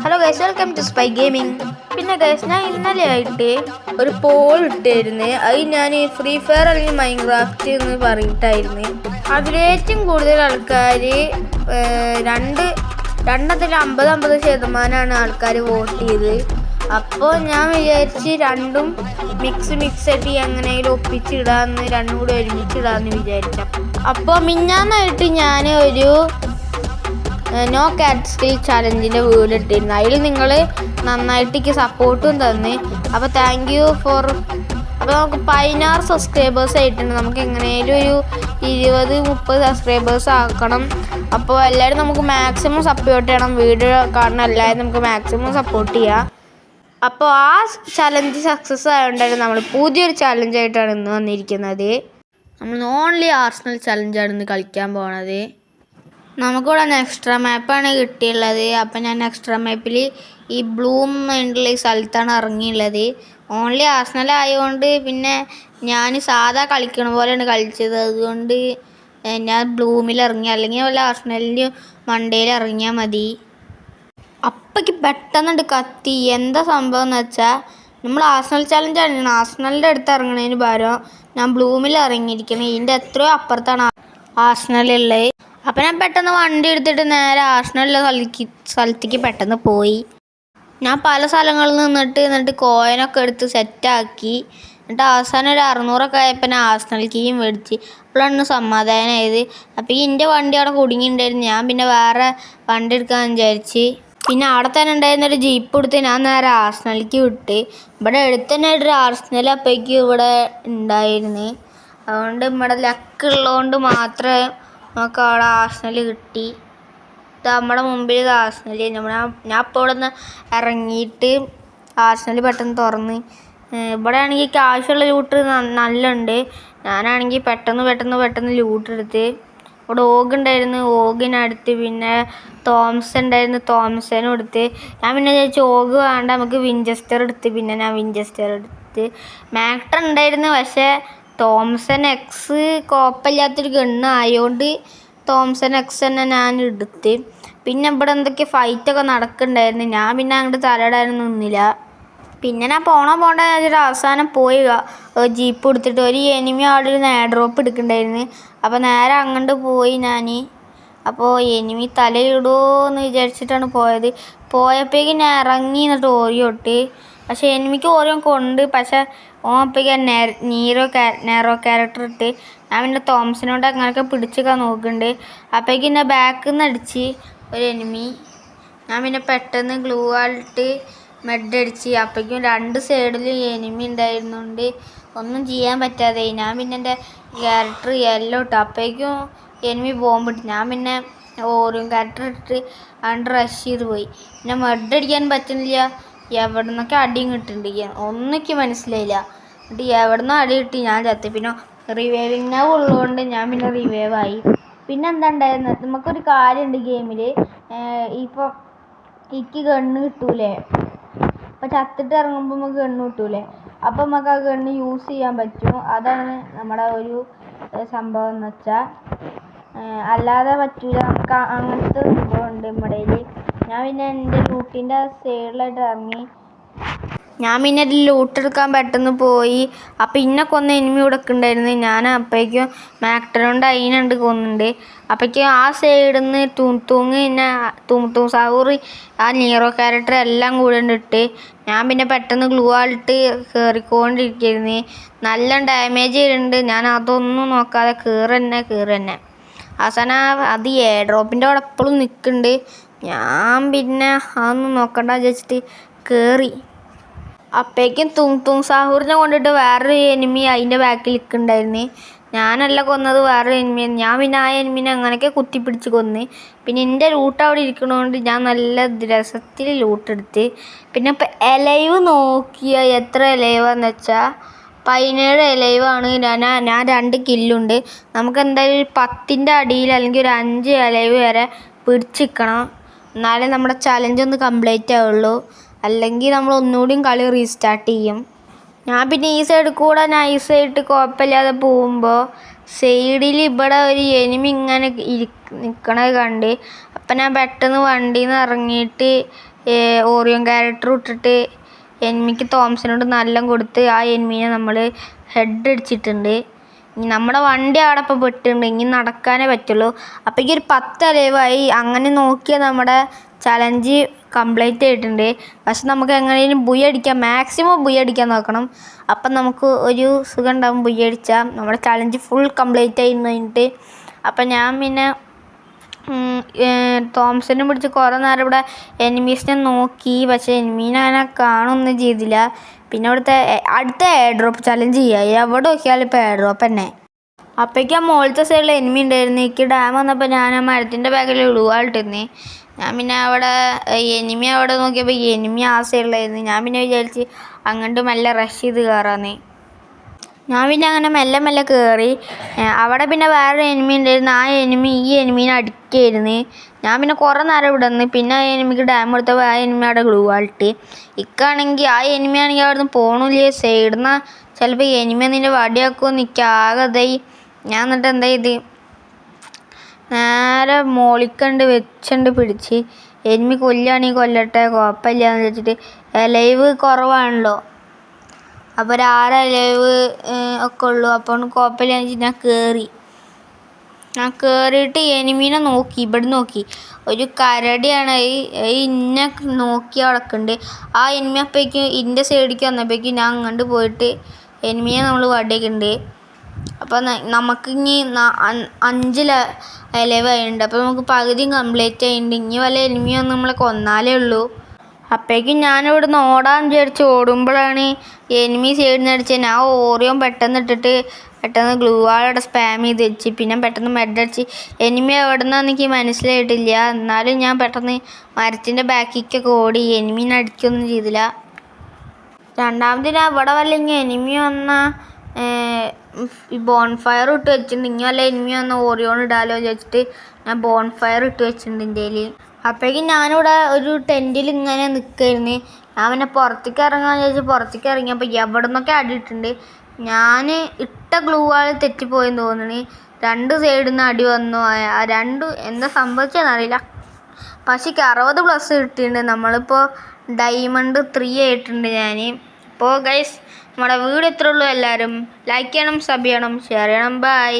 Hello guys, welcome to spy gaming. പിന്നെ guys, ഞാൻ ഇന്നലെ ആയിട്ട് ഒരു പോൾ ഇട്ടായിരുന്നു. അത് ഞാൻ ഫ്രീ ഫയർ അല്ലെങ്കിൽ മൈൻക്രാഫ്റ്റ് എന്ന് പറഞ്ഞിട്ടായിരുന്നു. അതിലേറ്റവും കൂടുതൽ ആൾക്കാർ രണ്ടത്തിൽ 50% ആൾക്കാർ വോട്ട് ചെയ്ത്. അപ്പോൾ ഞാൻ വിചാരിച്ച് രണ്ടും മിക്സ് ആയിട്ട് എങ്ങനെയെങ്കിലും ഒപ്പിച്ചിടാന്ന്, രണ്ടും കൂടി ഒരുമിച്ചിടാന്ന് വിചാരിച്ച. അപ്പോൾ മിഞ്ഞാന്നായിട്ട് ഞാൻ ഒരു നോ കാറ്റ് സ്കിൽ ചാലഞ്ചിൻ്റെ വീഡിയോ ഇട്ടിരുന്നു. അതിൽ നിങ്ങൾ നന്നായിട്ട് സപ്പോർട്ടും തന്ന്. അപ്പോൾ താങ്ക് യു ഫോർ. അപ്പോൾ നമുക്ക് 16 സബ്സ്ക്രൈബേഴ്സ് ആയിട്ടുണ്ട്. നമുക്ക് എങ്ങനെയായാലും ഒരു 20-30 സബ്സ്ക്രൈബേഴ്സ് ആക്കണം. അപ്പോൾ എല്ലാവരും നമുക്ക് മാക്സിമം സപ്പോർട്ട് ചെയ്യണം. വീഡിയോ കാണുന്ന എല്ലാവരും നമുക്ക് മാക്സിമം സപ്പോർട്ട് ചെയ്യാം. അപ്പോൾ ആ ചലഞ്ച് സക്സസ് ആയതുകൊണ്ടാണ് നമ്മൾ പുതിയൊരു ചലഞ്ചായിട്ടാണ് ഇന്ന് വന്നിരിക്കുന്നത്. നമ്മൾ ഓൺലി ആർസണൽ ചലഞ്ചാണ് ഇന്ന് കളിക്കാൻ പോണത്. നമുക്കിവിടെ എക്സ്ട്രാ മാപ്പാണ് കിട്ടിയുള്ളത്. അപ്പം ഞാൻ എക്സ്ട്രാ മാപ്പിൽ ഈ ബ്ലൂം എന്നുള്ള സ്ഥലത്താണ് ഇറങ്ങിയുള്ളത്. ഓൺലി ആർസണൽ ആയതുകൊണ്ട് പിന്നെ ഞാൻ സാധാ കളിക്കണ പോലെയാണ് കളിച്ചത്. അതുകൊണ്ട് ഞാൻ ബ്ലൂമിൽ ഇറങ്ങി, അല്ലെങ്കിൽ വല്ല ആർസണലിൻ്റെ മണ്ടയിൽ ഇറങ്ങിയാൽ മതി. അപ്പോഴേക്ക് പെട്ടെന്നുണ്ട് കത്തി. എന്താ സംഭവം എന്ന് വെച്ചാൽ, നമ്മൾ ആർസണൽ ചലഞ്ചാണ്. ആർസണലിൻ്റെ അടുത്ത് ഇറങ്ങണതിന് പകരം ഞാൻ ബ്ലൂമിൽ ഇറങ്ങിയിരിക്കണം. ഇതിൻ്റെ എത്രയോ അപ്പുറത്താണ് ആർസണലുള്ളത്. അപ്പം ഞാൻ പെട്ടെന്ന് വണ്ടി എടുത്തിട്ട് നേരെ ആർസണലിലെ സ്ഥലത്തേക്ക് പെട്ടെന്ന് പോയി. ഞാൻ പല സ്ഥലങ്ങളിൽ നിന്നിട്ട് കോയിനൊക്കെ എടുത്ത് സെറ്റാക്കി. എന്നിട്ട് അവസാനം ഒരു 600 ആയപ്പോൾ ഞാൻ ആർസണൽ കീയും മേടിച്ച്. അപ്പോഴാണ് സമാധാനമായത്. അപ്പോൾ എൻ്റെ വണ്ടി അവിടെ കുടുങ്ങിയിട്ടുണ്ടായിരുന്നു. ഞാൻ പിന്നെ വേറെ വണ്ടി എടുക്കാമെന്ന് വിചാരിച്ച്. പിന്നെ അവിടെ തന്നെ ഉണ്ടായിരുന്നൊരു ജീപ്പ് എടുത്ത് ഞാൻ നേരെ ആർസണലിലേക്ക് വിട്ട്. ഇവിടെ അടുത്ത് തന്നെ ഒരു ആർസണൽ അപ്പോഴേക്കും ഇവിടെ ഉണ്ടായിരുന്നു. അതുകൊണ്ട് ഇവിടെ ലക്കുള്ളതുകൊണ്ട് മാത്രമേ നമുക്ക് അവിടെ ആർസണൽ കിട്ടി. ഇത് നമ്മുടെ മുമ്പിൽ ആർസണൽ. ഞാൻ ഇപ്പോൾ ഇവിടെ നിന്ന് ഇറങ്ങിയിട്ട് ആർസണൽ പെട്ടെന്ന് തുറന്ന്. ഇവിടെ ആണെങ്കിൽ കാശുള്ള ലൂട്ട് നല്ലുണ്ട്. ഞാനാണെങ്കിൽ പെട്ടെന്ന് ലൂട്ട് എടുത്ത്. ഇവിടെ ഓഗ് ഉണ്ടായിരുന്നു, ഓഗിനടുത്ത്. പിന്നെ തോംസൺ ഉണ്ടായിരുന്നു, തോംസനും എടുത്ത്. ഞാൻ പിന്നെ വിചാരിച്ചു ഓഗ് വേണ്ട, നമുക്ക് വിഞ്ചസ്റ്റർ എടുത്ത്. പിന്നെ ഞാൻ വിഞ്ചസ്റ്റർ എടുത്ത്. മാക്ടർ ഉണ്ടായിരുന്നു, പക്ഷേ തോംസൺ എക്സ് കുഴപ്പമില്ലാത്തൊരു ഗണ്ണ് ആയതുകൊണ്ട് തോംസൺ എക്സ് തന്നെ ഞാൻ എടുത്ത്. പിന്നെ ഇവിടെ എന്തൊക്കെ ഫൈറ്റൊക്കെ നടക്കുന്നുണ്ടായിരുന്നു. ഞാൻ പിന്നെ അങ്ങോട്ട് തലയിടാനൊന്നും നിന്നില്ല. പിന്നെ ഞാൻ പോണ്ട അവസാനം പോയി ജീപ്പ് എടുത്തിട്ട് ഒരു എനിമി അവിടെ ഒരു ഡ്രോപ്പ് എടുക്കുന്നുണ്ടായിരുന്നു. അപ്പോൾ നേരെ അങ്ങോട്ട് പോയി ഞാൻ. അപ്പോൾ എനിമി തലയിടുമോ എന്ന് വിചാരിച്ചിട്ടാണ് പോയത്. പോയപ്പോഴേക്കും ഞാൻ ഇറങ്ങി എന്നിട്ട് ഓരിയോട്ട്. പക്ഷേ എനിമിക്ക് ഓരോ കൊണ്ട്. പക്ഷേ അപ്പോഴേക്കും നേരോ ക്യാരക്ടർ ഇട്ട്. ഞാൻ പിന്നെ തോംസനോട് അങ്ങനെയൊക്കെ പിടിച്ചൊക്കെ നോക്കുന്നുണ്ട്. അപ്പോഴേക്കും എൻ്റെ ബാക്കിൽ നിന്ന് അടിച്ച് ഒരു എനിമി. ഞാൻ പിന്നെ പെട്ടെന്ന് ഗ്ലൂ ആളിട്ട് മെഡ് അടിച്ച്. അപ്പോഴേക്കും 2 സൈഡിലും എനിമി ഉണ്ടായിരുന്നുകൊണ്ട് ഒന്നും ചെയ്യാൻ പറ്റാതെ ഞാൻ പിന്നെ എൻ്റെ ക്യാരക്ടർ യെല്ലോ ഇട്ടു. അപ്പോഴേക്കും എനിമി ബോംബിട്ട്. ഞാൻ പിന്നെ ഓരോ ക്യാരക്ടർ ഇട്ടിട്ട് അണ്ട് റഷ് ചെയ്ത് പോയി. പിന്നെ മെഡ് അടിക്കാൻ പറ്റുന്നില്ല. എവിടെ നിന്നൊക്കെ അടിയും കിട്ടുന്നുണ്ട്, ഒന്നൊക്കെ മനസ്സിലായില്ല. എന്നിട്ട് എവിടെ നിന്നോ അടി കിട്ടി, ഞാൻ ചത്തി. പിന്നെ റിവൈവിങ് നൗ ഉള്ളതുകൊണ്ട് ഞാൻ പിന്നെ റിവൈവായി. പിന്നെ എന്താ ഉണ്ടായിരുന്നത്, നമുക്കൊരു കാര്യമുണ്ട് ഗെയിമിൽ. ഇപ്പോൾ എനിക്ക് ഗണ്ണ് കിട്ടൂലേ, അപ്പോൾ ചത്തിട്ട് ഇറങ്ങുമ്പോൾ നമുക്ക് ഗണ്ണ് കിട്ടൂലേ, അപ്പോൾ നമുക്ക് ആ ഗണ്ണ് യൂസ് ചെയ്യാൻ പറ്റും. അതാണ് നമ്മുടെ ഒരു സംഭവം എന്ന് വെച്ചാൽ. അല്ലാതെ പറ്റൂല, നമുക്ക് അങ്ങനത്തെ സംഭവം ഉണ്ട് നമ്മുടെ കയ്യിൽ. ഞാൻ പിന്നെ എൻ്റെ ലൂട്ടിൻ്റെ സൈഡിലായിട്ട് ഇറങ്ങി. ഞാൻ പിന്നെ ലൂട്ട് എടുക്കാൻ പെട്ടെന്ന് പോയി. അപ്പം ഇന്നെ കൊന്ന എനിമി ഇവിടെ ഉണ്ടായിരുന്നു. ഞാൻ അപ്പോഴേക്കും മാക്ടറുണ്ട് അതിനുണ്ട് കൊന്നുണ്ട്. അപ്പോഴേക്കും ആ സൈഡിൽ നിന്ന് തൂങ് സാവൂറി ആ നീറോ ക്യാരക്ടർ എല്ലാം കൂടെ ഇട്ട്. ഞാൻ പിന്നെ പെട്ടെന്ന് ഗ്ലൂ ആളിട്ട് കയറിക്കൊണ്ടിരിക്കുന്നു. നല്ല ഡാമേജ് ചെയ്യുന്നുണ്ട്. ഞാൻ അതൊന്നും നോക്കാതെ കയറി. അവസാനം അത് ഡ്രോപ്പിൻ്റെ അവിടെ എപ്പോഴും നിൽക്കുന്നുണ്ട്. ഞാൻ പിന്നെ അതൊന്നും നോക്കണ്ട വിചാരിച്ചിട്ട് കയറി. അപ്പോഴേക്കും തൂങ് സാഹൂറിനെ കൊണ്ടിട്ട് വേറൊരു എനിമി അതിൻ്റെ ബാക്കിൽ നിൽക്കുന്നുണ്ടായിരുന്നു. ഞാനല്ല കൊന്നത്, വേറൊരു എനിമി. ഞാൻ പിന്നെ ആ എനിമിനെ അങ്ങനെയൊക്കെ കുത്തിപ്പിടിച്ച് കൊന്ന്. പിന്നെ എൻ്റെ ലൂട്ട് അവിടെ ഇരിക്കണതുകൊണ്ട് ഞാൻ നല്ല രസത്തിൽ ലൂട്ടെടുത്ത്. പിന്നെ ഇപ്പം എലൈവ് നോക്കിയാൽ എത്ര എലൈവാന്ന് വെച്ചാൽ 17 എലൈവാണ്. ഞാൻ 2 കില്ലുണ്ട്. നമുക്ക് എന്തായാലും ഒരു 10ൻ്റെ അടിയിൽ അല്ലെങ്കിൽ ഒരു 5 എലൈവ് വരെ പിടിച്ചിരിക്കണം. എന്നാലേ നമ്മുടെ ചലഞ്ച് ഒന്ന് കംപ്ലീറ്റ് ആവുള്ളൂ. അല്ലെങ്കിൽ നമ്മൾ ഒന്നുകൂടിയും കളി റീസ്റ്റാർട്ട് ചെയ്യും. ഞാൻ പിന്നെ ഈ സൈഡിൽ കൂടെ നൈസായിട്ട് കുഴപ്പമില്ലാതെ പോകുമ്പോൾ സൈഡിൽ ഇവിടെ ഒരു എനിമി ഇങ്ങനെ നിൽക്കണത് കണ്ട്. അപ്പം ഞാൻ പെട്ടെന്ന് വണ്ടിയിൽ നിന്ന് ഇറങ്ങിയിട്ട് ഓറിയോൺ ക്യാരക്ടർ ഇട്ടിട്ട് എനിമിക്ക് തോംസനോട് നല്ല കൊടുത്ത് ആ എനിമീനെ നമ്മൾ ഹെഡ് അടിച്ചിട്ടുണ്ട്. നമ്മുടെ വണ്ടി അവിടെ ഇപ്പോൾ പെട്ടിട്ടുണ്ട്, ഇനി നടക്കാനേ പറ്റുള്ളൂ. അപ്പോഴേക്കും ഒരു 10 അലൈവായി. അങ്ങനെ നോക്കിയാൽ നമ്മുടെ ചലഞ്ച് കംപ്ലീറ്റ് ആയിട്ടുണ്ട്. പക്ഷെ നമുക്ക് എങ്ങനെയും ബുയ അടിക്കാം, മാക്സിമം ബുയ അടിക്കാൻ നോക്കണം. അപ്പം നമുക്ക് ഒരു സുഖം ഉണ്ടാവും ബുയ അടിച്ചാൽ. നമ്മുടെ ചലഞ്ച് ഫുൾ കംപ്ലീറ്റ് ആയി കഴിഞ്ഞിട്ട് അപ്പം ഞാൻ പിന്നെ തോംസനെ പിടിച്ച് കുറേ നേരം ഇവിടെ എനിമീസിനെ നോക്കി. പക്ഷേ എനിമീനെ അങ്ങനെ കാണുകയൊന്നും ചെയ്തില്ല. പിന്നെ ഇവിടുത്തെ അടുത്ത എയർ ഡ്രോപ്പ് ചലഞ്ച് ചെയ്യുക. എവിടെ നോക്കിയാലും ഇപ്പോൾ എയർ ഡ്രോപ്പ് തന്നെ. അപ്പോഴേക്കും ആ മുകളിലത്തെ സൈഡിൽ എനിമി ഉണ്ടായിരുന്നു. എനിക്ക് ഡാം വന്നപ്പോൾ ഞാൻ ആ മരത്തിൻ്റെ ബാഗിൽ ഇടുവാളിട്ടിരുന്നു. ഞാൻ പിന്നെ അവിടെ എനിമി അവിടെ നോക്കിയപ്പോൾ എനിമി ആ സൈഡിലായിരുന്നു. ഞാൻ പിന്നെ വിചാരിച്ച് അങ്ങോട്ട് മെല്ലെ റഷ് ചെയ്ത് കയറാമെന്ന്. ഞാൻ പിന്നെ അങ്ങനെ മെല്ലെ മെല്ലെ കയറി. അവിടെ പിന്നെ വേറെ എനിമി ഉണ്ടായിരുന്നു. ആ എനിമി ഈ എനിമീനെ അടിക്കുകയായിരുന്നു. ഞാൻ പിന്നെ കുറേ നേരം ഇവിടെ നിന്ന്. പിന്നെ ആ എനിമിക്ക് ഡാം കൊടുത്തപ്പോൾ ആ എനിമി അവിടെ ഗ്ലൂ ആൾട്ട്. ഇക്കാണെങ്കിൽ ആ എനിമി ആണെങ്കിൽ അവിടെ നിന്ന് പോകണില്ലേ, സൈഡിൽ നിന്ന് ചിലപ്പോൾ എനിമി നിൻ്റെ വടിയാക്കുമെന്ന് എനിക്ക് ആകെ ഇതായി. ഞാൻ എന്നിട്ട് എന്താ ചെയ്ത് നേരെ മോളിക്കണ്ട് വെച്ചുണ്ട് പിടിച്ച്. എനിമി കൊല്ലുകയാണെങ്കിൽ കൊല്ലട്ടെ, കുഴപ്പമില്ല എന്ന് വെച്ചിട്ട്. ലൈവ് കുറവാണല്ലോ, അപ്പോൾ ഒരു 6 അലൈവ് ഒക്കെ ഉള്ളൂ. അപ്പോൾ കുഴപ്പമില്ല എന്ന് വെച്ചിട്ട് ഞാൻ കയറിയിട്ട് എനിമീനെ നോക്കി. ഇവിടെ നോക്കി ഒരു കരടിയാണ് ഇന്നെ നോക്കി കിടക്കുന്നുണ്ട്. ആ എനിമി അപ്പോഴേക്കും ഇതിൻ്റെ സൈഡിലേക്ക് വന്നപ്പോഴേക്കും ഞാൻ അങ്ങോട്ട് പോയിട്ട് എനിമിയെ നമ്മൾ വടിയൊക്കെയുണ്ട്. അപ്പോൾ നമുക്കിനി 5 അലൈവ് ആയിട്ടുണ്ട്. അപ്പോൾ നമുക്ക് പകുതിയും കംപ്ലീറ്റ് ആയിട്ടുണ്ട്. ഇനി വല്ല എനിമിയൊന്നും നമ്മളെ കൊന്നാലേ ഉള്ളൂ. അപ്പോഴേക്കും ഞാനിവിടെ നിന്ന് ഓടാൻ വിചാരിച്ച് ഓടുമ്പോഴാണ് എനിമി സൈഡിൽ നിന്ന് അടിച്ചത്. ഞാൻ ഓറിയോൺ പെട്ടെന്ന് ഇട്ടിട്ട് പെട്ടെന്ന് ഗ്ലൂ വാളോടെ സ്പാം ചെയ്ത് വെച്ച്. പിന്നെ പെട്ടെന്ന് മെഡടിച്ച്. എനിമി എവിടെ നിന്നാന്ന് എനിക്ക് മനസ്സിലായിട്ടില്ല. എന്നാലും ഞാൻ പെട്ടെന്ന് മരത്തിൻ്റെ ബാക്കിലേക്കൊക്കെ ഓടി. എനിമീനെ അടിക്കുകയൊന്നും ചെയ്തില്ല. രണ്ടാമത് ഞാൻ ഇവിടെ വല്ല ഇങ്ങനെ എനിമി വന്നാൽ ഈ ബോൺഫയർ ഇട്ട് വെച്ചിട്ടുണ്ട്. ഇനി വല്ല എനിമി വന്നാൽ ഓറിയോൺ ഇടാലോ വിചാരിച്ചിട്ട് ഞാൻ ബോൺഫയർ ഇട്ട് വെച്ചിട്ടുണ്ട് എൻ്റെ കയ്യിൽ. അപ്പോഴേക്കും ഞാനിവിടെ ഒരു ടെൻറ്റിൽ ഇങ്ങനെ നിൽക്കുകയായിരുന്നു. ഞാൻ പിന്നെ പുറത്തേക്ക് ഇറങ്ങാൻ വിചാരിച്ച് പുറത്തേക്ക് ഇറങ്ങിയപ്പോൾ എവിടെ നിന്നൊക്കെ അടിയിട്ടുണ്ട്. ഞാൻ ഇട്ട ഗ്ലൂ വാൾ തെറ്റിപ്പോയെന്ന് തോന്നുന്നു. 2 സൈഡിൽ നിന്ന് അടി വന്നു. ആ 2 എന്താ സംഭവിച്ചതെന്നറിയില്ല. പക്ഷേ 60+ കിട്ടിയിട്ടുണ്ട്. നമ്മളിപ്പോൾ ഡയമണ്ട് 3 ആയിട്ടുണ്ട് ഞാൻ. അപ്പോൾ ഗൈസ് നമ്മുടെ വീഡിയോ ഇത്രേ ഉള്ളൂ. എല്ലാവരും ലൈക്ക് ചെയ്യണം, സബ് ചെയ്യണം, ഷെയർ ചെയ്യണം. ബൈ.